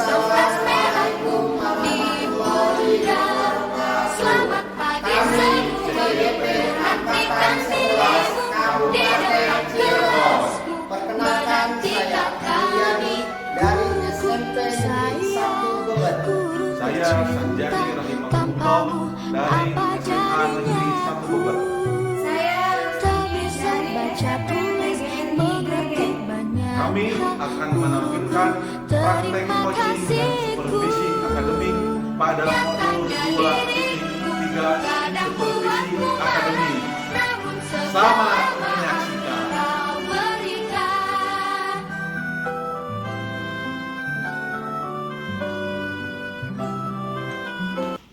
Assalamualaikum warahmatullahi wabarakatuh. Selamat pagi semua, perhatikan dirimu di depan kelasmu. Perkenalkan saya Diani dari SMP Negeri 1 Bebet. Saya Sanjani Rahimahullah dari SMA Negeri 1 Bogor. Saya Rustini dari SMP Negeri banyak. Kami akan menampilkan praktek coaching dan supervisi akademik pada modul 2.3 supervisi akademik. Selamat menyaksikan.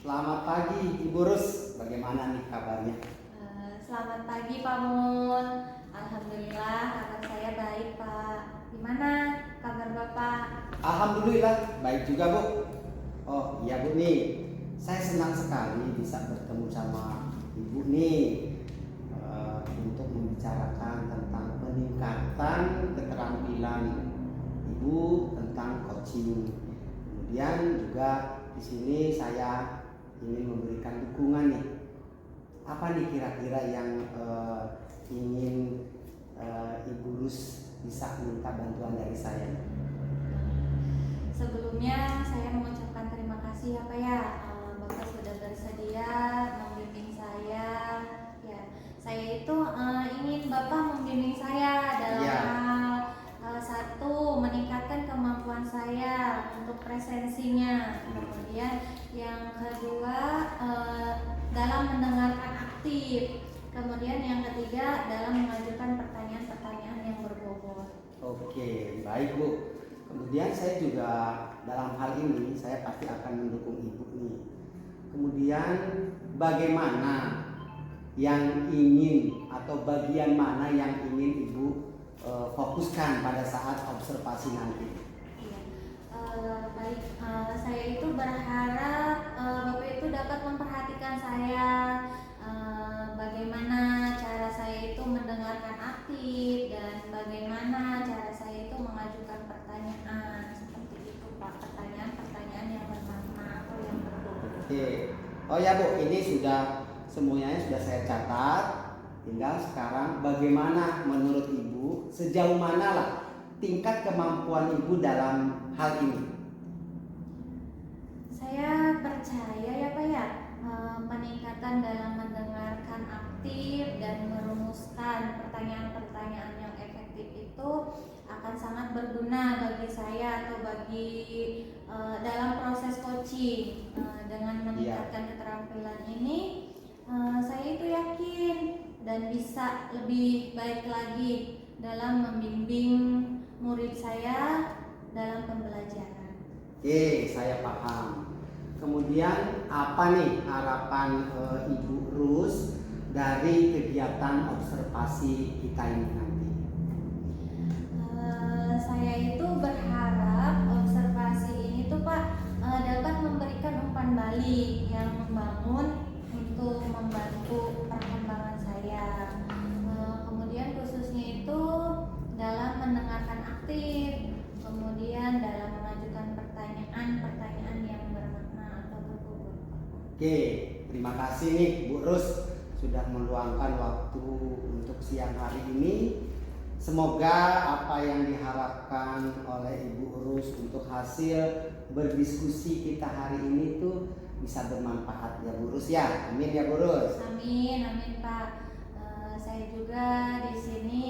Selamat pagi Ibu Rus, bagaimana nih kabarnya? Selamat pagi Pak Mun. Alhamdulillah kabar saya baik Pak. Gimana kabar Bapak? Alhamdulillah baik juga Bu. Oh iya Bu nih, saya senang sekali bisa bertemu sama Ibu nih untuk membicarakan tentang peningkatan keterampilan Ibu tentang coaching. Kemudian juga di sini saya ingin memberikan dukungan nih. Apa nih kira-kira yang ingin Ibu Rus bisa minta bantuan dari saya? Sebelumnya saya mengucapkan terima kasih ya Pak ya, Bapak sudah bersedia membimbing saya. Ya, saya itu ingin Bapak membimbing saya dalam hal satu, meningkatkan kemampuan saya untuk presensinya. Kemudian yang kedua, dalam mendengarkan aktif. Kemudian yang ketiga, dalam mengajukan pertanyaan-pertanyaan yang berbobot. Oke, baik Bu. Kemudian saya juga dalam hal ini saya pasti akan mendukung Ibu nih. Kemudian bagaimana yang ingin atau bagian mana yang ingin Ibu fokuskan pada saat observasi nanti? Baik, saya itu berharap Bapak itu dapat memperhatikan saya, bagaimana cara saya itu mendengarkan aktif dan bagaimana cara saya itu mengajukan pertanyaan seperti itu Pak, pertanyaan-pertanyaan yang bermakna atau yang berbobot. Oke. Oh ya Bu, ini sudah semuanya sudah saya catat. Tinggal sekarang bagaimana menurut Ibu, sejauh mana lah tingkat kemampuan Ibu dalam hal ini? Saya percaya ya Pak ya, peningkatan dalam mendengarkan aktif dan merumuskan pertanyaan-pertanyaan yang efektif itu akan sangat berguna bagi saya atau bagi dalam proses coaching. Dengan meningkatkan keterampilan ini, saya itu yakin dan bisa lebih baik lagi dalam membimbing murid saya dalam pembelajaran. Oke, saya paham. Kemudian apa nih harapan Ibu Rus dari kegiatan observasi kita ini nanti? Saya itu berharap observasi ini tuh Pak dapat memberikan umpan balik yang membangun untuk membantu perkembangan saya. Kemudian khususnya itu dalam mendengarkan aktif, kemudian dalam mengajukan pertanyaan-pertanyaan yang bermakna atau berbobot. Oke, terima kasih nih Bu Rus sudah meluangkan waktu untuk siang hari ini. Semoga apa yang diharapkan oleh Ibu Rus untuk hasil berdiskusi kita hari ini tuh bisa bermanfaat ya Bu Rus ya. Amin ya Bu Rus. Amin, amin Pak. Saya juga di sini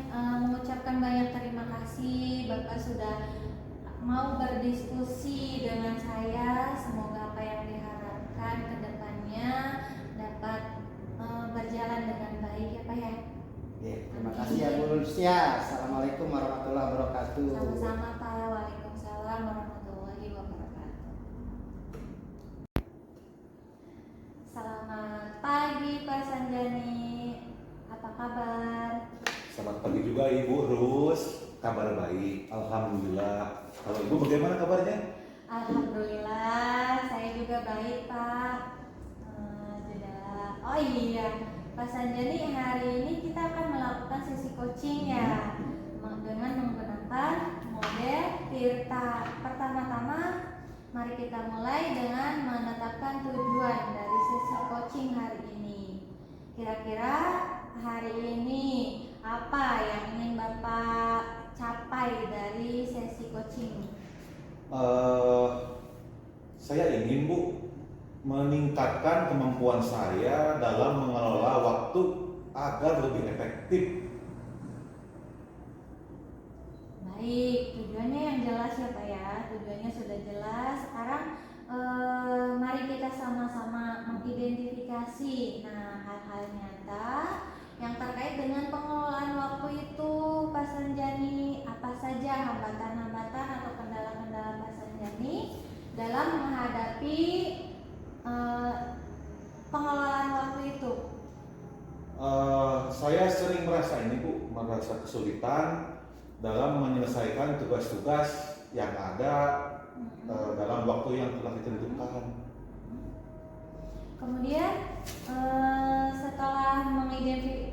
mengucapkan banyak terima kasih Bapak sudah mau berdiskusi dengan saya. Semoga apa yang diharapkan ke depannya dapat berjalan dengan baik ya Pak ya. Oke, terima kasih ya Bu Rus ya. Assalamualaikum warahmatullahi wabarakatuh. Sama-sama Pak. Waalaikumsalam warahmatullahi wabarakatuh. Selamat pagi Pak Sanjani. Apa kabar? Selamat pagi juga Ibu Rus. Kabar baik, alhamdulillah. Kalau Ibu bagaimana kabarnya? Alhamdulillah, saya juga baik Pak. Oh iya, Pak Sanjani, hari ini kita akan melakukan sesi coaching ya, dengan menggunakan model Tirta. Pertama-tama Mari kita mulai dengan menetapkan tujuan dari sesi coaching hari ini. Kira-kira hari ini apa yang ingin Bapak capai dari sesi coaching? Saya ingin Bu meningkatkan kemampuan saya dalam mengelola waktu agar lebih efektif. Baik, tujuannya yang jelas ya Pak ya. Tujuannya sudah jelas. Sekarang mari kita sama-sama mengidentifikasi hal-hal nyata yang terkait dengan pengelolaan waktu itu Pak Sanjani. Apa saja hambatan-hambatan atau kendala-kendala Pak Sanjani dalam menghadapi pengelolaan waktu itu? Saya sering merasa merasa kesulitan dalam menyelesaikan tugas-tugas yang ada dalam waktu yang telah ditentukan. Kemudian setelah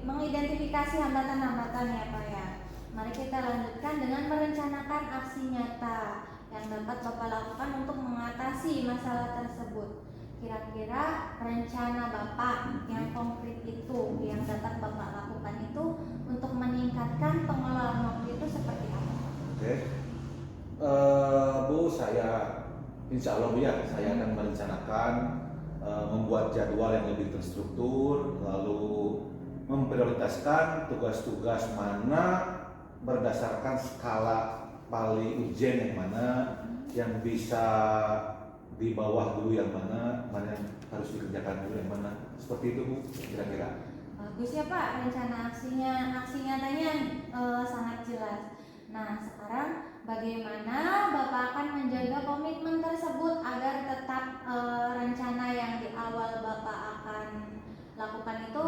mengidentifikasi hambatan-hambatan ya Pak ya, mari kita lanjutkan dengan merencanakan aksi nyata yang dapat Bapak lakukan untuk mengatasi masalah tersebut. Kira-kira rencana Bapak yang konkret itu yang dapat Bapak lakukan itu untuk meningkatkan pengelolaan waktu itu seperti apa? Oke, Bu, saya insya Allah Bu ya, saya akan merencanakan membuat jadwal yang lebih terstruktur, lalu memprioritaskan tugas-tugas mana berdasarkan skala paling urgent yang mana, yang bisa di bawah dulu yang mana yang harus dikerjakan dulu yang mana, seperti itu Bu kira-kira. Bagus ya Pak, rencana aksi nyatanya sangat jelas. Nah sekarang bagaimana Bapak akan menjaga komitmen tersebut agar tetap rencana yang di awal Bapak akan lakukan itu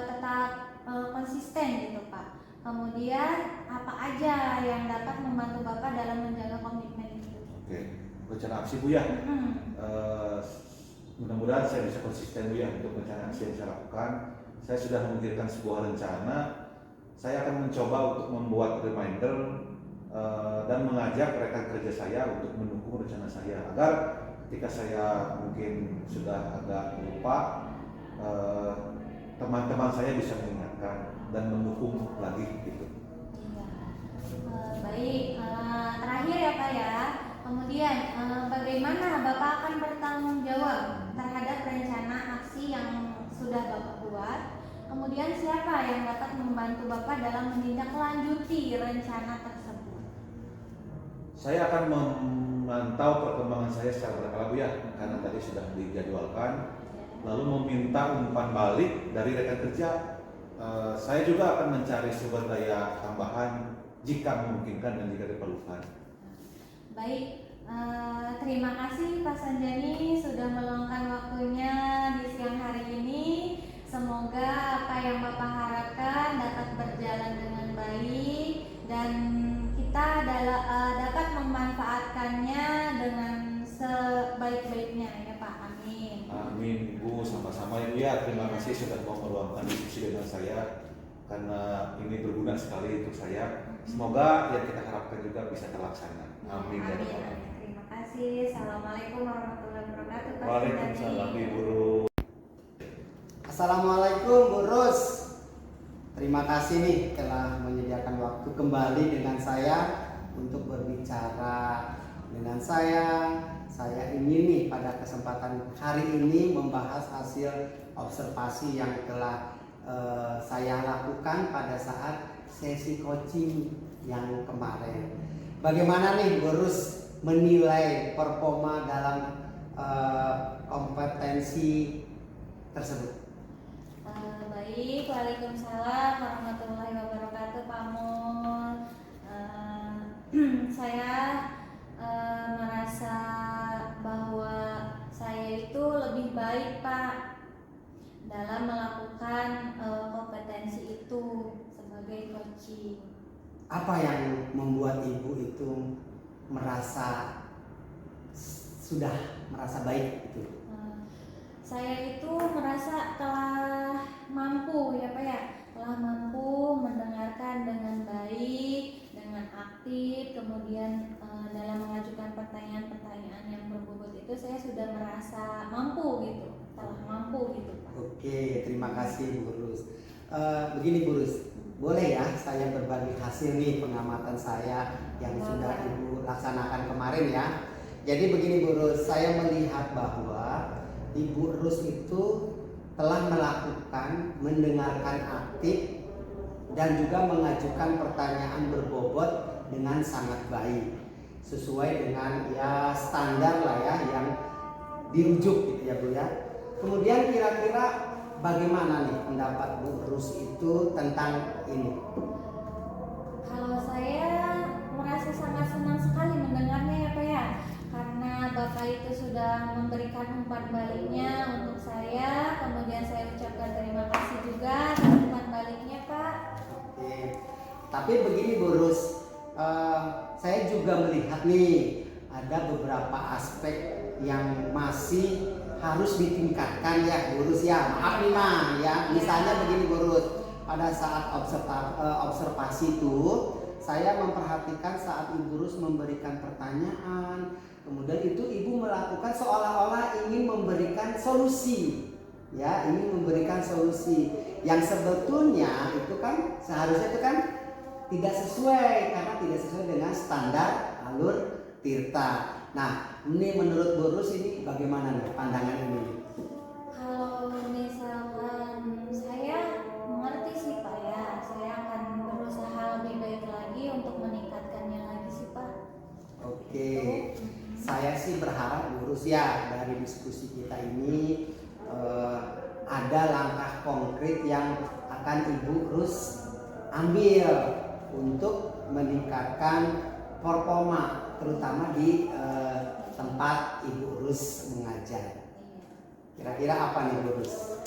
tetap konsisten gitu Pak. Kemudian apa aja yang dapat membantu Bapak dalam menjaga komitmen itu? Oke, rencana aksi Bu ya. Mudah-mudahan saya bisa konsisten Bu ya untuk rencana aksi yang saya lakukan. Saya sudah memikirkan sebuah rencana. Saya akan mencoba untuk membuat reminder dan mengajak rekan kerja saya untuk mendukung rencana saya agar ketika saya mungkin sudah agak lupa, teman-teman saya bisa mengingatkan dan mendukung lagi gitu. Baik, terakhir ya Pak ya. Kemudian bagaimana Bapak akan bertanggung jawab terhadap rencana aksi yang sudah Bapak buat? Kemudian siapa yang dapat membantu Bapak dalam menindaklanjuti rencana tersebut? Saya akan memantau perkembangan saya secara berkala Bu ya, karena tadi sudah dijadwalkan. Lalu meminta umpan balik dari rekan kerja. Saya juga akan mencari sumber daya tambahan jika memungkinkan dan jika diperlukan. Baik, terima kasih Pak Sanjani sudah meluangkan waktunya di siang hari ini. Semoga apa yang Bapak harapkan dapat berjalan dengan baik dan kita dapat memanfaatkannya dengan sebaik-baiknya ya Pak. Amin. Amin Ibu, sama-sama ya Bu ya. Terima kasih sudah mau meluangkan diskusi dengan saya karena ini berguna sekali untuk saya. Semoga yang kita harapkan juga bisa terlaksana. Amin. Amin. Terima kasih. Assalamualaikum warahmatullahi wabarakatuh. Pak Waalaikumsalam Sanjani. Ibu. Assalamualaikum Bu Rus. Terima kasih nih telah menyediakan waktu kembali dengan saya untuk berbicara dengan saya. Saya ingin nih pada kesempatan hari ini membahas hasil observasi yang telah saya lakukan pada saat sesi coaching yang kemarin. Bagaimana nih Bu Rus menilai performa dalam kompetensi tersebut? Baik, waalaikumsalam warahmatullahi wabarakatuh Pak Mul. Saya merasa bahwa saya itu lebih baik Pak dalam melakukan kompetensi itu sebagai coaching. Apa yang membuat Ibu itu sudah merasa baik itu? Saya itu merasa telah mampu ya Pak ya, telah mampu mendengarkan dengan baik, dengan aktif, kemudian dalam mengajukan pertanyaan-pertanyaan yang berbobot telah mampu gitu Pak. Oke, terima kasih Bu Rus. Begini Bu Rus, boleh ya saya berbagi hasil nih pengamatan saya yang sudah Ibu laksanakan kemarin ya. Jadi begini Bu Rus, saya melihat bahwa Ibu Rus itu telah melakukan mendengarkan aktif dan juga mengajukan pertanyaan berbobot dengan sangat baik, sesuai dengan ya standar lah ya yang dirujuk gitu ya Bu ya. Kemudian kira-kira bagaimana nih pendapat Bu Rus itu tentang ini? Kalau saya merasa sangat senang sekali mendengarnya ya Pak ya, karena Bapak itu sudah memberikan umpan baliknya untuk saya, kemudian saya ucapkan terima kasih juga atas umpan baliknya Pak. Oke. Tapi begini Bu Rus, saya juga melihat nih ada beberapa aspek yang masih harus ditingkatkan ya Bu Rus ya. Maaf nih Ma ya. Misalnya begini Bu Rus, pada saat observasi itu saya memperhatikan saat Ibu Rus memberikan pertanyaan, kemudian itu Ibu melakukan seolah-olah ingin memberikan solusi. Ya, ingin memberikan solusi yang sebetulnya itu kan seharusnya itu kan tidak sesuai, karena tidak sesuai dengan standar alur tirta. Nah, ini menurut Bu Rus ini bagaimana nih pandangan ini? Kalau misalkan saya mengerti sih Pak ya, saya akan berusaha lebih baik lagi untuk meningkatkannya lagi sih Pak. Oke, saya sih berharap Bu Rus ya dari diskusi kita ini ada langkah konkret yang akan Ibu Rus ambil untuk meningkatkan performa, terutama di tempat Ibu Rus mengajar. Kira-kira apa nih Bu Rus?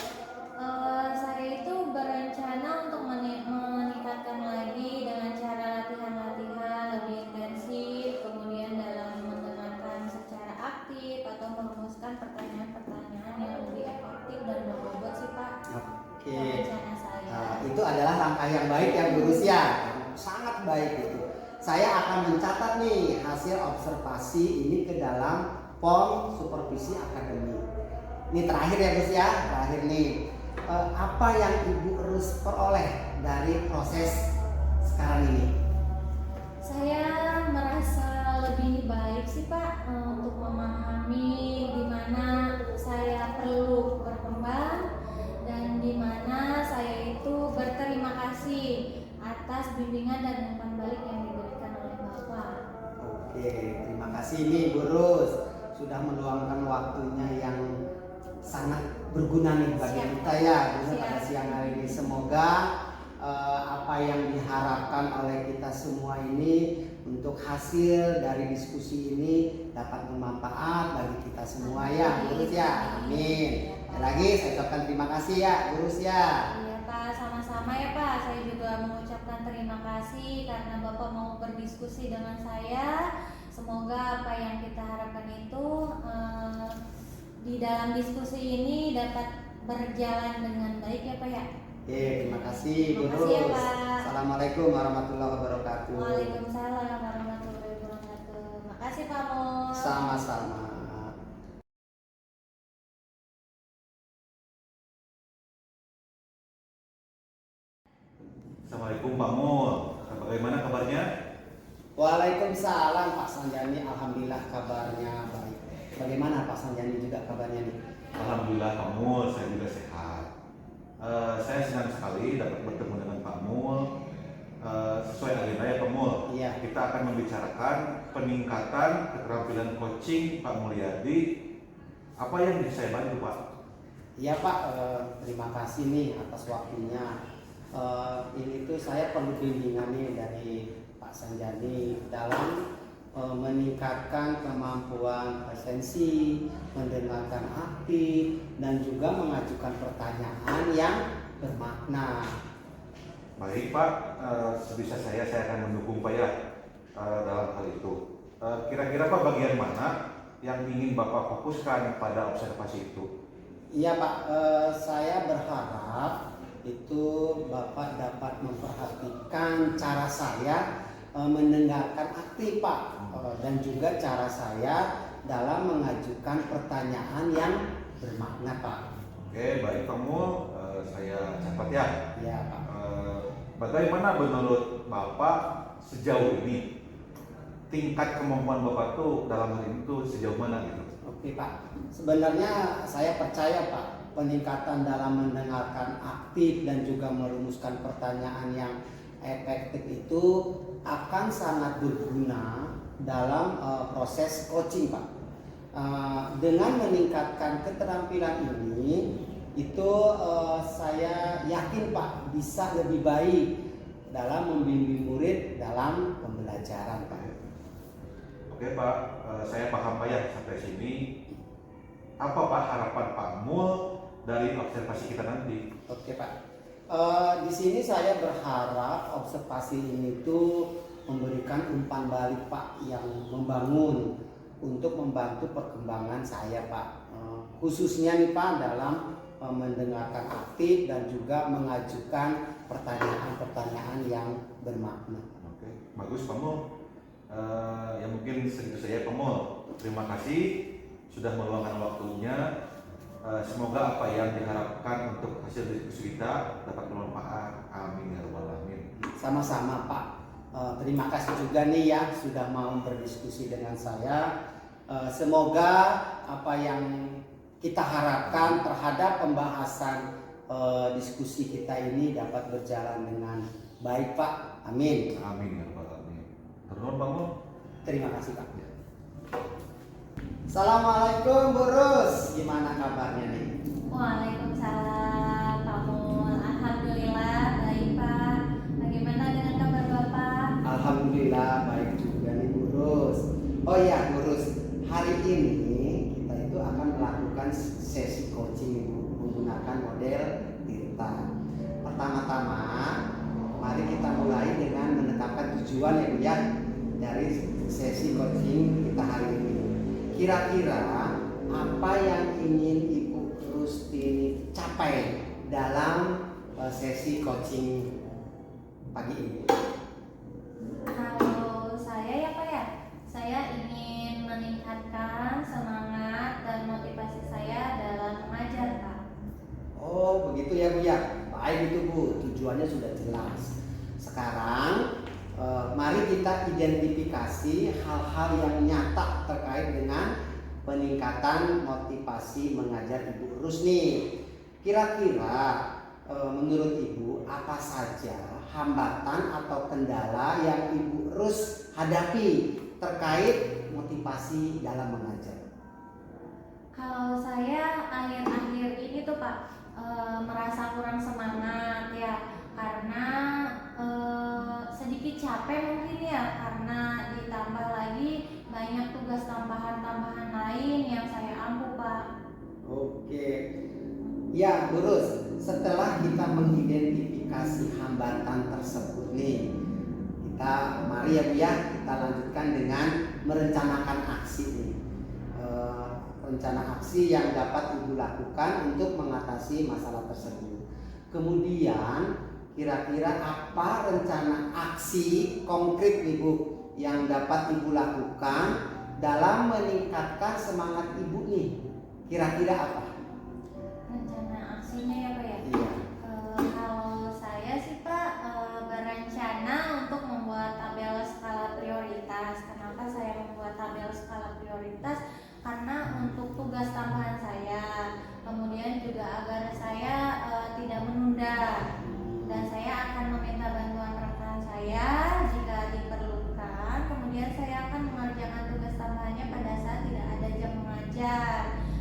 Saya itu berencana untuk meningkatkan lagi dengan cara latihan-latihan lebih intensif, kemudian dalam mendengarkan secara aktif atau merumuskan pertanyaan-pertanyaan yang lebih efektif dan berbobot sih Pak. Oke. Rencana saya. Itu adalah langkah yang baik ya Bu Rus ya, sangat baik itu. Saya akan mencatat nih hasil observasi ini ke dalam POM Supervisi Akademi. Ini terakhir ya Gus ya, terakhir nih. Apa yang Ibu Rus peroleh dari proses sekarang ini? Saya merasa lebih baik sih Pak untuk memahami di mana saya perlu berkembang dan di mana saya itu berterima kasih atas bimbingan dan umpan balik yang diberikan oleh Bapak. Oke, terima kasih nih Bu Rus sudah meluangkan waktunya yang sangat berguna nih bagi kita ya pada siang hari ini. Semoga apa yang diharapkan oleh kita semua ini untuk hasil dari diskusi ini dapat bermanfaat bagi kita semua ya Bu Rus ya. Amin. Lagi saya ucapkan terima kasih ya Bu Rus ya. Iya Pak, sama-sama ya Pak. Saya juga mengucapkan terima kasih karena Bapak mau berdiskusi dengan saya. Semoga apa yang kita harapkan itu di dalam diskusi ini dapat berjalan dengan baik ya Pak ya. Oke, terima kasih Bu Terima kasih ya, Rus. Pak. Assalamualaikum warahmatullahi wabarakatuh. Waalaikumsalam warahmatullahi wabarakatuh. Makasih Pak Mul. Sama-sama. Assalamualaikum Pak Mul, bagaimana kabarnya? Waalaikumsalam Pak Sanjani, alhamdulillah kabarnya baik. Bagaimana Pak Sanjani juga kabarnya nih? Alhamdulillah Pak Mul, saya juga sehat. Saya senang sekali dapat bertemu dengan Pak Mul. Sesuai agenda ya Pak Mul, Iya. kita akan membicarakan peningkatan keterampilan coaching Pak Mulyadi. Apa yang bisa saya bantu Pak? Iya Pak, terima kasih nih atas waktunya. Ini tuh saya perlu bimbingan nih dari Pak Sanjani dalam meningkatkan kemampuan presensi, mendengarkan aktif, dan juga mengajukan pertanyaan yang bermakna. Baik Pak, sebisa saya akan mendukung Pak ya dalam hal itu. Kira-kira Pak bagian mana yang ingin Bapak fokuskan pada observasi itu? Iya Pak, saya berharap itu Bapak dapat memperhatikan cara saya mendengarkan aktif Pak, dan juga cara saya dalam mengajukan pertanyaan yang bermakna Pak. Oke, baik Pak Mul, saya catat ya. Ya Pak. Bagaimana menurut Bapak sejauh ini tingkat kemampuan Bapak tuh dalam hal ini tuh sejauh mana gitu? Oke Pak, sebenarnya saya percaya Pak, peningkatan dalam mendengarkan aktif dan juga merumuskan pertanyaan yang efektif itu akan sangat berguna dalam proses coaching Pak. Dengan meningkatkan keterampilan ini, itu saya yakin Pak bisa lebih baik dalam membimbing murid dalam pembelajaran Pak. Oke Pak, saya paham Pak ya sampai sini. Apa Pak harapan Pak Mul dari observasi kita nanti? Oke Pak, di sini saya berharap observasi ini tuh memberikan umpan balik Pak yang membangun untuk membantu perkembangan saya Pak. Khususnya nih Pak dalam mendengarkan aktif dan juga mengajukan pertanyaan-pertanyaan yang bermakna. Oke, bagus Pak Mul. Ya mungkin segitu saja Pak Mul. Terima kasih sudah meluangkan waktunya. Semoga apa yang diharapkan untuk hasil diskusi kita dapat bermanfaat. Amin ya rabbal alamin. Sama-sama Pak. Terima kasih juga nih ya sudah mau berdiskusi dengan saya. Semoga apa yang kita harapkan terhadap pembahasan diskusi kita ini dapat berjalan dengan baik Pak. Amin. Amin ya rabbal alamin. Terus Pak Mul. Terima kasih Pak. Assalamualaikum Bu Rus, gimana kabarnya nih? Waalaikumsalam Pak Mul. Alhamdulillah baik Pak. Bagaimana dengan kabar Bapak? Alhamdulillah baik juga nih Bu Rus. Oh iya Bu Rus, hari ini kita itu akan melakukan sesi coaching Bu, menggunakan model Tirta. Pertama-tama mari kita mulai dengan menetapkan tujuan ya Bu ya dari sesi coaching kita hari ini. Kira-kira apa yang ingin Ibu Rustini capai dalam sesi coaching pagi ini? Kalau saya ya Pak ya, saya ingin meningkatkan semangat dan motivasi saya dalam mengajar Pak. Oh begitu ya Bu ya, baik itu Bu, tujuannya sudah jelas. Sekarang mari kita identifikasi hal-hal yang nyata terkait dengan peningkatan motivasi mengajar Ibu Rus nih. Kira-kira menurut Ibu apa saja hambatan atau kendala yang Ibu Rus hadapi terkait motivasi dalam mengajar? Kalau saya akhir-akhir ini tuh Pak merasa kurang semangat ya, karena sedikit capek mungkin ya, karena ditambah lagi banyak tugas tambahan-tambahan lain yang saya ampu Pak. Oke, ya Bu Rus, setelah kita mengidentifikasi hambatan tersebut nih, kita mari ya Bu ya, kita lanjutkan dengan merencanakan aksi nih. Rencana aksi yang dapat Ibu lakukan untuk mengatasi masalah tersebut. Kemudian kira-kira apa rencana aksi konkret nih Bu yang dapat Ibu lakukan dalam meningkatkan semangat Ibu nih? Kira-kira apa? Rencana aksinya ya Pak ya? Iya. Kalau saya sih Pak berencana untuk membuat tabel skala prioritas. Kenapa saya membuat tabel skala prioritas? Karena untuk tugas tambahan saya, kemudian juga agar saya tidak menunda, dan saya akan meminta bantuan rekan saya jika diperlukan. Kemudian saya akan mengerjakan tugas tambahannya pada saat tidak ada jam mengajar.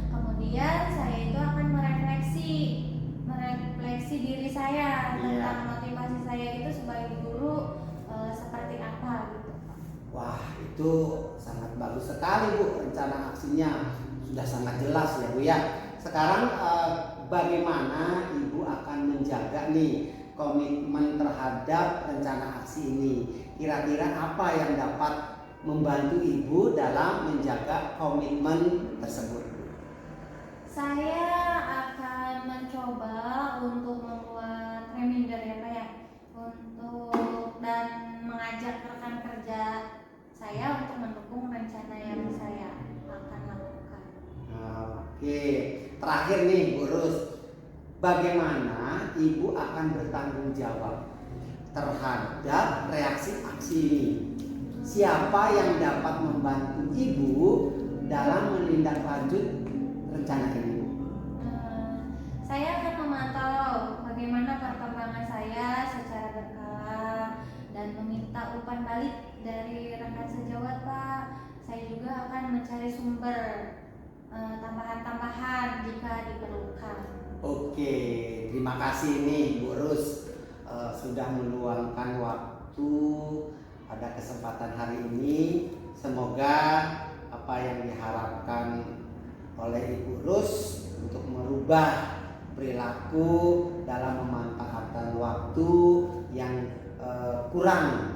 Kemudian saya itu akan merefleksi diri saya tentang motivasi saya itu sebagai guru seperti apa gitu. Wah, itu sangat bagus sekali Bu, rencana aksinya sudah sangat jelas ya Bu ya. Sekarang bagaimana Ibu akan menjaga nih komitmen terhadap rencana aksi ini? Kira-kira apa yang dapat membantu Ibu dalam menjaga komitmen tersebut? Saya akan mencoba untuk membuat reminder ya Pak ya, untuk dan mengajak rekan kerja saya untuk mendukung rencana yang saya akan lakukan. Oke, terakhir nih Bu Rus, bagaimana Ibu akan bertanggung jawab terhadap reaksi aksi ini? Siapa yang dapat membantu Ibu dalam menindaklanjut rencana ini? Saya akan memantau bagaimana perkembangan saya secara berkala dan meminta umpan balik dari rekan sejawat, Pak. Saya juga akan mencari sumber tambahan-tambahan jika diperlukan. Oke, terima kasih nih Bu Rus sudah meluangkan waktu pada kesempatan hari ini. Semoga apa yang diharapkan oleh Ibu Rus untuk merubah perilaku dalam memanfaatkan waktu yang kurang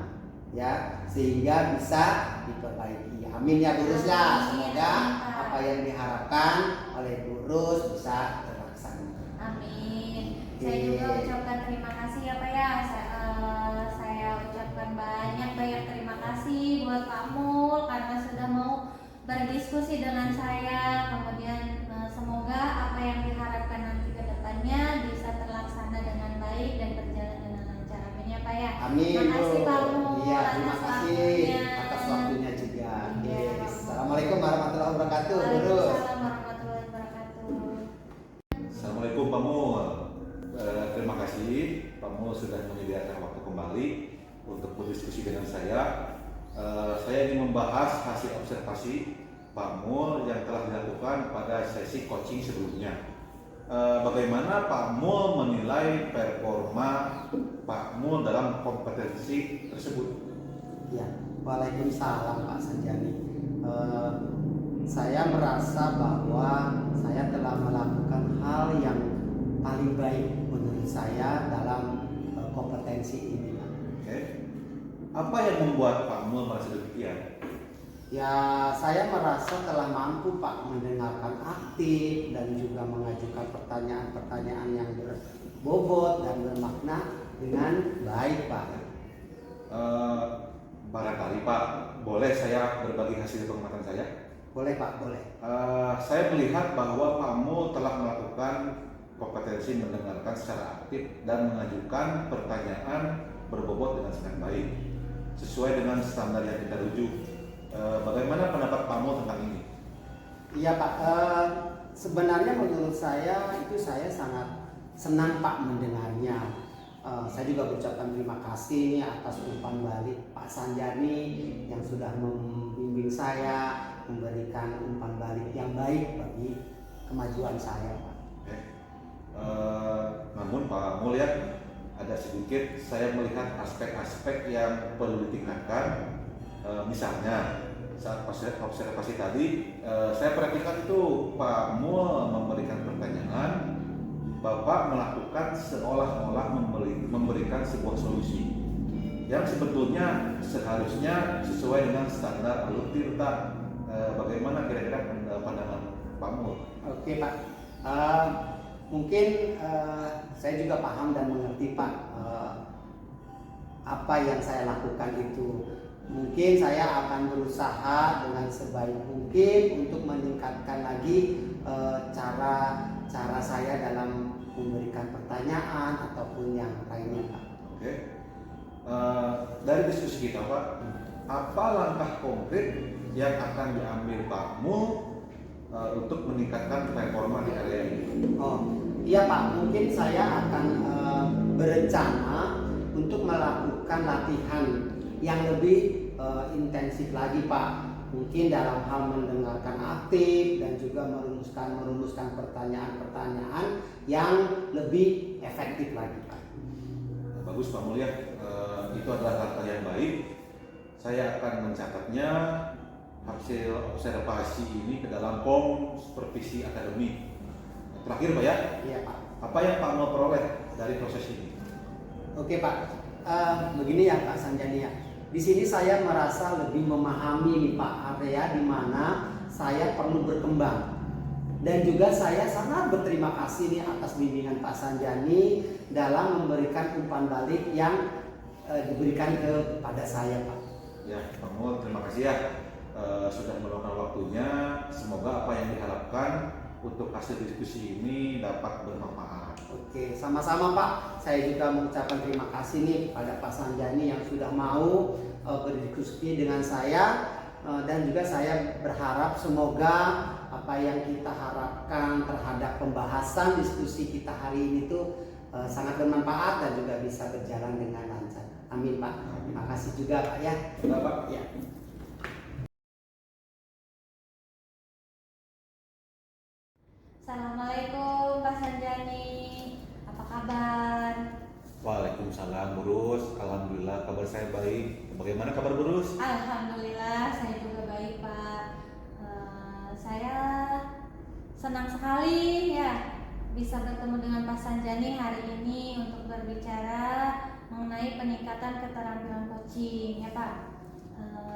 ya, sehingga bisa diperbaiki. Amin ya Bu Rus ya. Semoga apa yang diharapkan oleh Bu Rus bisa terlaksana. Amin. Saya juga ucapkan terima kasih ya Pak ya. Saya ucapkan banyak terima kasih buat Pak Mul karena sudah mau berdiskusi dengan saya. Kemudian semoga apa yang diharapkan nanti ke depannya bisa terlaksana dengan baik dan berjalan dengan lancar. Amin ya Pak ya. Amin. Terima kasih Pak Mul. Iya, terima atas kasih waktunya. atas waktunya juga. Iya, Yes. Pak Mul. Assalamualaikum warahmatullahi wabarakatuh, Bu Rus. Waalaikumsalam warahmatullahi wabarakatuh. Assalamualaikum Pak Mul. Terima kasih Pak Mul sudah menyediakan waktu kembali untuk berdiskusi dengan saya. Saya ingin membahas hasil observasi Pak Mul yang telah dilakukan pada sesi coaching sebelumnya. Bagaimana Pak Mul menilai performa Pak Mul dalam kompetensi tersebut? Ya, Waalaikumsalam Pak Sanjani. Saya merasa bahwa saya telah melakukan hal yang paling baik menurut saya dalam kompetensi ini. Oke. Apa yang membuat Pak Mul merasa demikian? Ya, saya merasa telah mampu Pak mendengarkan aktif dan juga mengajukan pertanyaan-pertanyaan yang berbobot dan bermakna dengan baik Pak. Barangkali Pak, boleh saya berbagi hasil pengamatan saya? Boleh Pak, boleh. Saya melihat bahwa Pak Mul telah melakukan kompetensi mendengarkan secara aktif dan mengajukan pertanyaan berbobot dengan sangat baik sesuai dengan standar yang kita rujuk. Bagaimana pendapat Pak Mul tentang ini? Iya Pak, sebenarnya menurut saya itu saya sangat senang Pak mendengarnya. Saya juga mengucapkan terima kasih atas umpan balik Pak Sanjani yang sudah membimbing saya, memberikan umpan balik yang baik bagi kemajuan saya Pak. Namun Pak Mul ya, ada sedikit saya melihat aspek-aspek yang perlu ditingkatkan. Misalnya saat observasi tadi saya perhatikan itu Pak Mul memberikan pertanyaan, Bapak melakukan seolah-olah memberikan sebuah solusi yang sebetulnya seharusnya sesuai dengan standar alur tirta. Bagaimana kira-kira pandangan Pak Mul? Oke Pak, mungkin saya juga paham dan mengerti Pak apa yang saya lakukan itu. Mungkin saya akan berusaha dengan sebaik mungkin untuk meningkatkan lagi cara saya dalam memberikan pertanyaan ataupun yang lainnya Pak. Oke. Dari diskusi kita Pak, apa langkah konkret yang akan diambil Pak Mul untuk meningkatkan performa di area ini? Oh iya Pak, mungkin saya akan berencana untuk melakukan latihan yang lebih intensif lagi Pak. Mungkin dalam hal mendengarkan aktif dan juga merumuskan pertanyaan-pertanyaan yang lebih efektif lagi Pak. Bagus Pak Mul ya, itu adalah langkah yang baik. Saya akan mencatatnya hasil observasi ini ke dalam form supervisi akademik. Terakhir Pak ya, Iya Pak. apa yang Pak Mul peroleh dari proses ini? Oke Pak, begini ya Pak Sanjani ya. Di sini saya merasa lebih memahami nih Pak area di mana saya perlu berkembang. Dan juga saya sangat berterima kasih nih atas bimbingan Pak Sanjani dalam memberikan umpan balik yang diberikan kepada saya Pak. Ya Pak Mul, terima kasih ya sudah meluangkan waktunya. Semoga apa yang diharapkan untuk hasil diskusi ini dapat bermanfaat. Oke, sama-sama Pak. Saya juga mengucapkan terima kasih nih kepada Pak Sanjani yang sudah mau berdiskusi dengan saya. Dan juga saya berharap semoga apa yang kita harapkan terhadap pembahasan diskusi kita hari ini tuh sangat bermanfaat dan juga bisa berjalan dengan lancar. Amin Pak. Terima kasih juga Pak ya. Sudah Pak? Ya. Assalamualaikum Pak Sanjani, apa kabar? Waalaikumsalam Burus, alhamdulillah kabar saya baik. Bagaimana kabar Burus? Alhamdulillah saya juga baik Pak. Saya senang sekali ya bisa bertemu dengan Pak Sanjani hari ini untuk berbicara mengenai peningkatan keterampilan coaching ya Pak.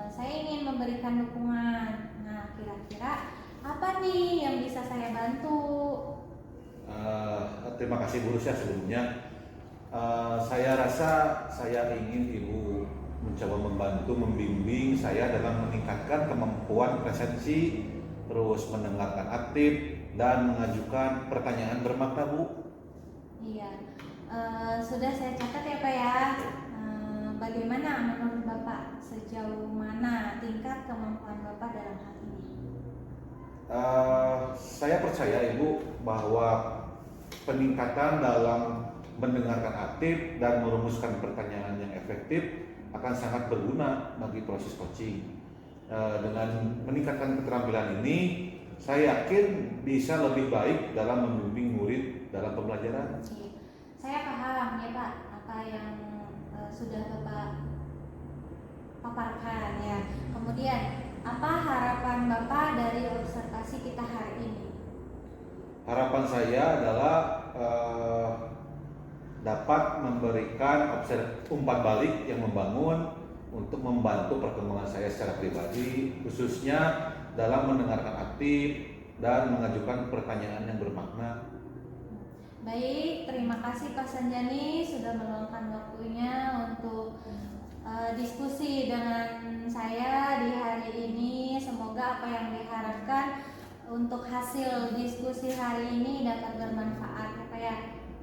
Saya ingin memberikan dukungan. Nah, kira-kira apa nih yang bisa saya bantu? Terima kasih Burus ya sebelumnya. Saya rasa saya ingin Ibu mencoba membantu membimbing saya dalam meningkatkan kemampuan presensi, terus mendengarkan aktif dan mengajukan pertanyaan bermakna Bu. Iya, sudah saya catat ya Pak ya. Bagaimana menurut Bapak sejauh mana tingkat kemampuan Bapak dalam hal ini? Saya percaya Ibu bahwa peningkatan dalam mendengarkan aktif dan merumuskan pertanyaan yang efektif akan sangat berguna bagi proses coaching. Dengan meningkatkan keterampilan ini, saya yakin bisa lebih baik dalam membimbing murid dalam pembelajaran. Oke. Saya paham ya Pak apa yang sudah Bapak paparkan ya. Kemudian apa harapan Bapak dari observasi kita hari ini? Harapan saya adalah dapat memberikan umpan balik yang membangun untuk membantu perkembangan saya secara pribadi, khususnya dalam mendengarkan aktif dan mengajukan pertanyaan yang bermakna. Baik, terima kasih Pak Sanjani sudah meluangkan waktunya untuk diskusi dengan saya di hari ini. Semoga apa yang diharapkan untuk hasil diskusi hari ini dapat bermanfaat ya Pak ya.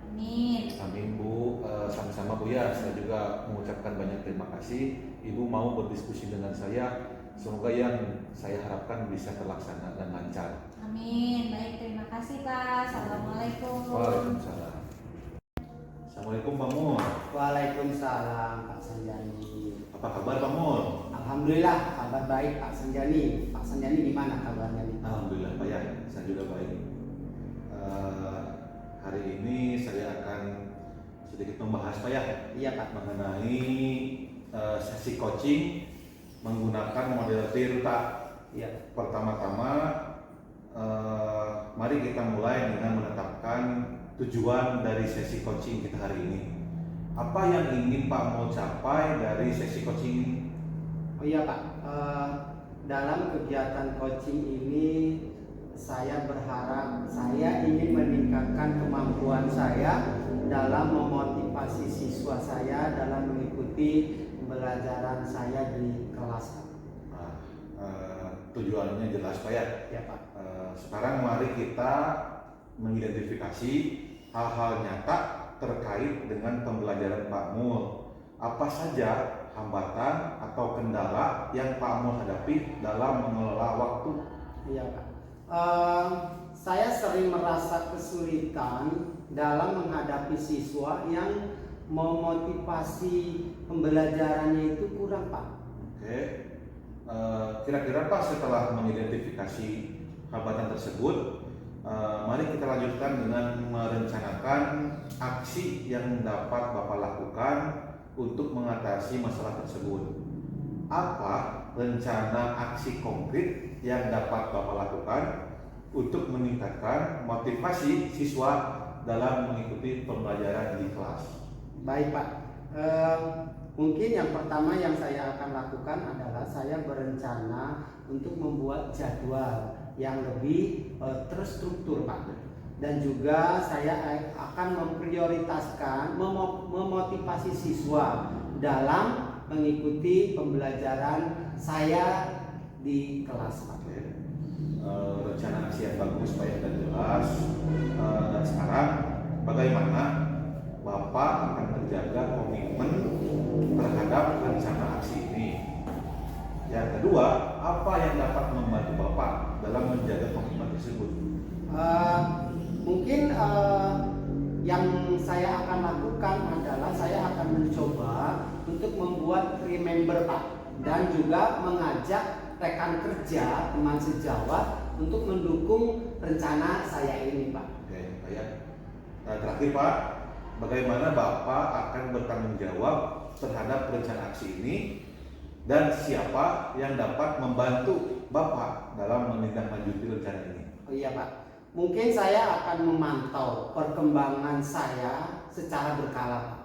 Amin. Amin Bu, sama-sama Bu ya. Saya juga mengucapkan banyak terima kasih Ibu mau berdiskusi dengan saya. Semoga yang saya harapkan bisa terlaksana dan lancar. Amin. Baik, terima kasih Pak. Assalamualaikum. Waalaikumsalam. Assalamualaikum Pak Mul. Waalaikumsalam Pak Sanjani. Apa kabar Pak Mul? Alhamdulillah kabar baik Pak Sanjani. Pak Sanjani gimana kabarnya nih? Alhamdulillah Pak ya, saya juga baik. Hari ini saya akan sedikit membahas Pak ya. Iya Pak. Mengenai sesi coaching menggunakan model Tirta. Iya. Pertama-tama mari kita mulai dengan menetapkan tujuan dari sesi coaching kita hari ini. Apa yang ingin Pak mau capai dari sesi coaching ini? Oh iya Pak, dalam kegiatan coaching ini saya berharap saya ingin meningkatkan kemampuan saya dalam memotivasi siswa saya dalam mengikuti pembelajaran saya di kelas. Tujuannya jelas Pak ya. Ya Pak. Sekarang mari kita mengidentifikasi hal-hal nyata terkait dengan pembelajaran Pak Mul. Apa saja hambatan atau kendala yang Pak Mul hadapi dalam mengelola waktu? Iya Pak. Saya sering merasa kesulitan dalam menghadapi siswa yang memotivasi pembelajarannya itu kurang Pak. Oke. Kira-kira Pak setelah mengidentifikasi hambatan tersebut, mari kita lanjutkan dengan merencanakan aksi yang dapat Bapak lakukan untuk mengatasi masalah tersebut. Apa rencana aksi konkret yang dapat Bapak lakukan untuk meningkatkan motivasi siswa dalam mengikuti pembelajaran di kelas? Baik Pak, mungkin yang pertama yang saya akan lakukan adalah saya berencana untuk membuat jadwal yang lebih terstruktur Pak. Dan juga saya akan memprioritaskan memotivasi siswa dalam mengikuti pembelajaran saya di kelas Pak. rencana aksi yang bagus, baik dan jelas. Dan sekarang bagaimana Bapak akan menjaga komitmen terhadap rencana aksi ini? Yang kedua, apa yang dapat membantu Bapak dalam menjaga komitmen tersebut? Mungkin yang saya akan lakukan adalah saya akan mencoba untuk membuat remember Pak, dan juga mengajak rekan kerja, teman sejawat untuk mendukung rencana saya ini Pak. Oke, baik. Nah, terakhir Pak, bagaimana Bapak akan bertanggung jawab terhadap rencana aksi ini dan siapa yang dapat membantu Bapak dalam menindaklanjuti rencana ini? Oh iya Pak, mungkin saya akan memantau perkembangan saya secara berkala Pak.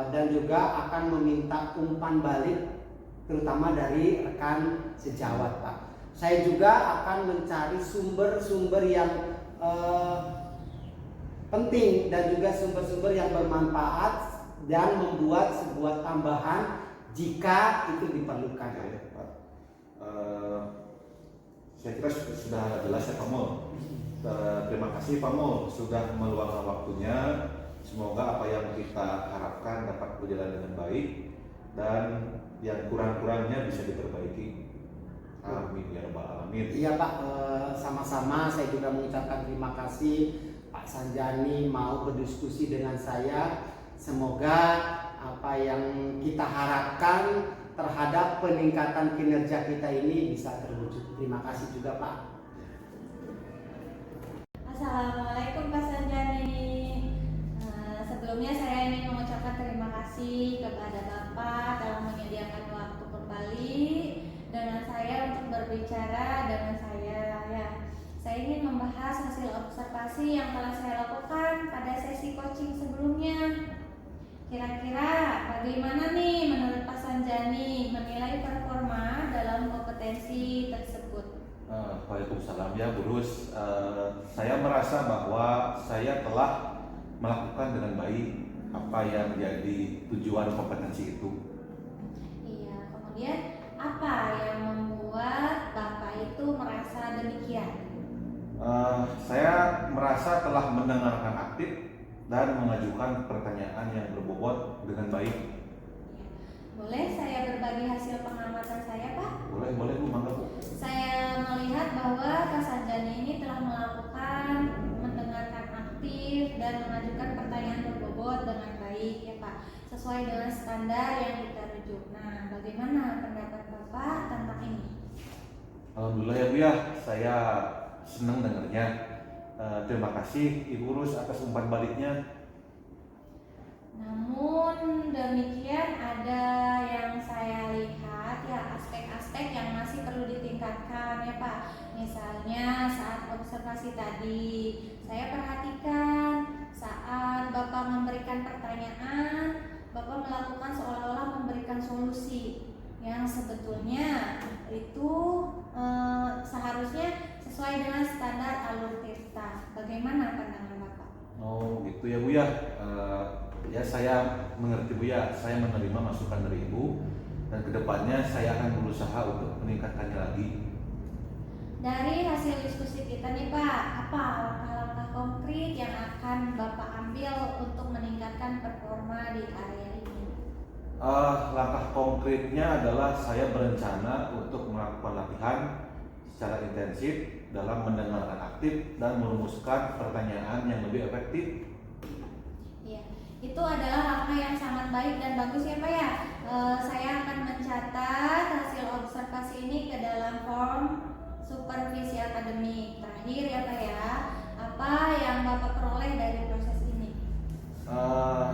Dan juga akan meminta umpan balik terutama dari rekan sejawat Pak. Saya juga akan mencari sumber-sumber yang penting dan juga sumber-sumber yang bermanfaat dan membuat sebuah tambahan jika itu diperlukan. Oke, Pak. Saya kira sudah jelas ya Pak Mul. Terima kasih Pak Mul sudah meluangkan waktunya. Semoga apa yang kita harapkan dapat berjalan dengan baik dan yang kurang-kurangnya bisa diperbaiki. Amin ya rabbal alamin. Iya Pak, sama-sama saya juga mengucapkan terima kasih Pak Sanjani mau berdiskusi dengan saya. Semoga apa yang kita harapkan terhadap peningkatan kinerja kita ini bisa terwujud. Terima kasih juga Pak. Assalamualaikum Pak Sanjani. Sebelumnya saya ingin mengucapkan terima kasih kepada Bapak telah menyediakan waktu kembali dengan saya untuk berbicara dengan saya. Ya, saya ingin membahas hasil observasi yang telah saya lakukan pada sesi coaching sebelumnya. Kira-kira bagaimana nih menurut Pak Sanjani menilai performa dalam kompetensi tersebut? Waalaikumsalam ya Bu Rus. Saya merasa bahwa saya telah melakukan dengan baik apa yang jadi tujuan kompetensi itu. Iya, kemudian apa yang membuat Bapak itu merasa demikian? Saya merasa telah mendengarkan aktif dan mengajukan pertanyaan yang berbobot dengan baik. Boleh saya berbagi hasil pengamatan saya Pak? Boleh Bu, mangga Bu. Saya melihat bahwa Pak Sanjani ini telah melakukan mendengarkan aktif dan mengajukan pertanyaan berbobot dengan baik ya Pak, sesuai dengan standar yang kita rujuk. Nah, bagaimana pendapat Bapak tentang ini? Alhamdulillah ya Bu ya, saya senang dengarnya. Terima kasih Ibu Rus atas umpan baliknya. Namun demikian ada yang saya lihat ya, aspek-aspek yang masih perlu ditingkatkan ya Pak. Misalnya saat observasi tadi, saya perhatikan saat Bapak memberikan pertanyaan, Bapak melakukan seolah-olah memberikan solusi yang sebetulnya itu seharusnya sesuai dengan standar alur tirta. Bagaimana pandangan Bapak? Oh gitu ya Bu ya. Ya saya mengerti Bu ya, saya menerima masukan dari Ibu dan kedepannya saya akan berusaha untuk meningkatkannya lagi. Dari hasil diskusi kita nih Pak, apa langkah-langkah konkret yang akan Bapak ambil untuk meningkatkan performa di area ini? Langkah konkretnya adalah saya berencana untuk melakukan latihan secara intensif dalam mendengarkan aktif dan merumuskan pertanyaan yang lebih efektif. Ya, itu adalah langkah yang sangat baik dan bagus ya Pak ya. Saya akan mencatat hasil observasi ini ke dalam form supervisi akademik. Terakhir ya Pak ya, apa yang Bapak peroleh dari proses ini?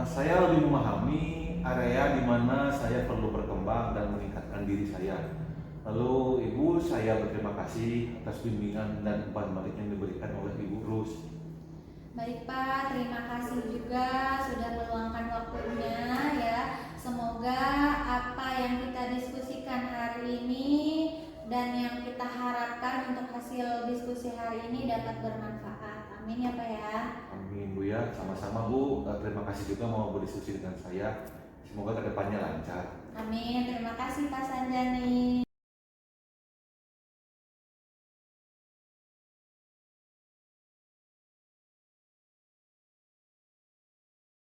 Saya lebih memahami area di mana saya perlu berkembang dan meningkatkan diri saya. Lalu Ibu, saya berterima kasih atas bimbingan dan umpan balik yang diberikan oleh Ibu Rus. Baik Pak, terima kasih juga sudah meluangkan waktunya ya. Semoga apa yang kita diskusikan hari ini dan yang kita harapkan untuk hasil diskusi hari ini dapat bermanfaat. Amin ya Pak ya. Amin Bu ya, sama-sama Bu. Terima kasih juga mau berdiskusi dengan saya. Semoga kedepannya lancar. Amin, terima kasih Pak Sanjani.